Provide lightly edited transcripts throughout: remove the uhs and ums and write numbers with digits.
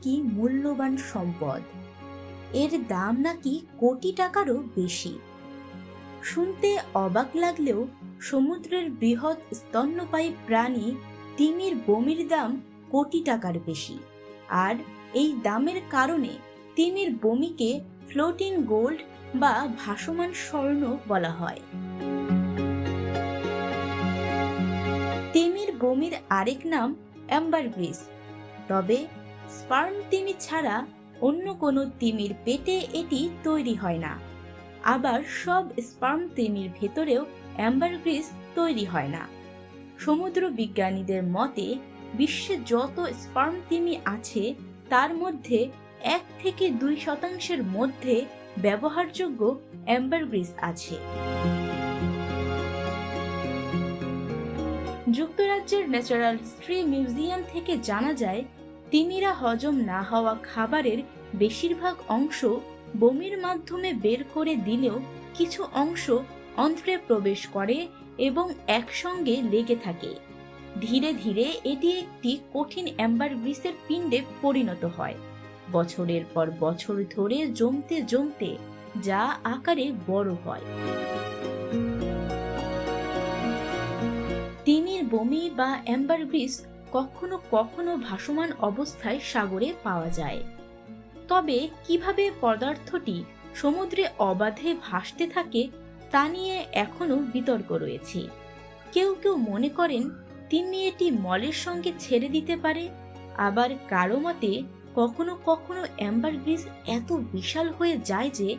নাকি মূল্যবান সম্পদ, এর দাম নাকি কোটি টাকারও বেশি। শুনতে অবাক লাগলেও সমুদ্রের বৃহৎ স্তন্যপায়ী প্রাণী তিমির বমির দাম কোটি টাকার বেশি। আর এই দামের কারণে তিমির বমিকে ফ্লোটিং গোল্ড বা ভাসমান স্বর্ণ বলা হয়। তিমির বমির আরেক নাম অ্যাম্বারগ্রিস। তবে স্পার্ম তিমি ছাড়া অন্য কোনো তিমির পেটে এটি তৈরি হয় না। আবার সব স্পার্ম তিমির ভেতরেও অ্যাম্বারগ্রিস তৈরি হয় না। সমুদ্র বিজ্ঞানীদের মতে বিশ্বে যত স্পার্ম তিমি আছে তার মধ্যে 1 থেকে 2% মধ্যে ব্যবহারযোগ্য অ্যাম্বারগ্রিস আছে। যুক্তরাজ্যের ন্যাচারাল হিস্ট্রি মিউজিয়াম থেকে জানা যায়, তিমিরা হজম না হওয়া খাবারের বেশিরভাগ অংশ বমির মাধ্যমে বের করে দিলেও কিছু অংশ অন্ত্রে প্রবেশ করে এবং একসঙ্গে লেগে থাকে। ধীরে ধীরে এটি একটি কঠিন অ্যাম্বারগ্রিসের পিণ্ডে পরিণত হয়, বছরের পর বছর ধরে জমতে জমতে যা আকারে বড় হয়। তিমির বমি বা অ্যাম্বারগ্রিস কখনো কখনো ভাসমান অবস্থায় সাগরে পাওয়া যায়। তবে কিভাবে পদার্থটি সমুদ্রে অবাধে ভাসতে থাকে তা নিয়ে এখনো বিতর্ক রয়েছে। কেউ কেউ মনে করেন তিমি এটি মলের সঙ্গে ছেড়ে দিতে পারে, আবার কারো মতে কখনো কখনো অ্যাম্বারগ্রিস এত বিশাল হয়ে যায় যে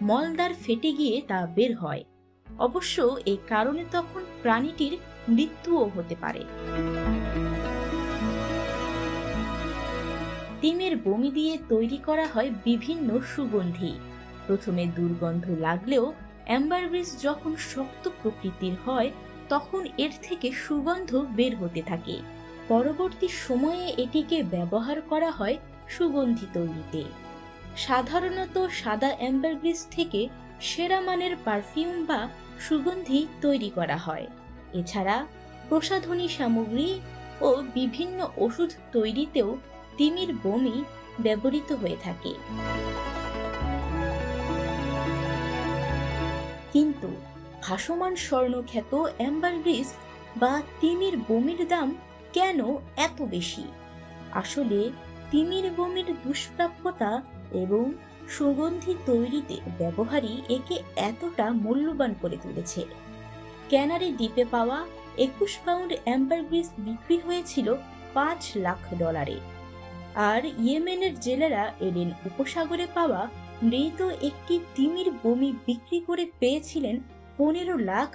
মলদ্বার ফেটে গিয়ে তা বের হয়। অবশ্য এই কারণে তখন প্রাণীটির মৃত্যুও হতে পারে। তিমির বমি দিয়ে তৈরি করা হয় বিভিন্ন সুগন্ধি। প্রথমে দুর্গন্ধ লাগলেও অ্যাম্বারগ্রিস যখন শক্ত প্রকৃতির হয় তখন এর থেকে সুগন্ধ বের হতে থাকে। পরবর্তী সময়ে এটিকে ব্যবহার করা হয় সুগন্ধি তৈরিতে। সাধারণত সাদা অ্যাম্বারগ্রিস থেকে সেরা মানের পারফিউম বা সুগন্ধি তৈরি করা হয়। এছাড়া প্রসাধনী সামগ্রী ও বিভিন্ন ওষুধ তৈরিতেও তিমির বমি ব্যবহৃত হয়ে থাকে। কিন্তু ভাসমান স্বর্ণখ্যাত অ্যাম্বারগ্রিস বা তিমির বমির দাম কেন এত বেশি? আসলে তিমির বমির দুষ্প্রাপ্যতা এবং সুগন্ধি তৈরিতে ব্যবহারই একে এতটা মূল্যবান করে তুলেছে। ক্যানারি দ্বীপে পাওয়া 21 পাউন্ড অ্যাম্বারগ্রিস বিক্রি হয়েছিল $5 লাখ। আর ইয়েমেনের জেলেরা এডেন উপসাগরে পাওয়া মৃত একটি তিমির বমি বিক্রি করে পেয়েছিলেন $15 লাখ।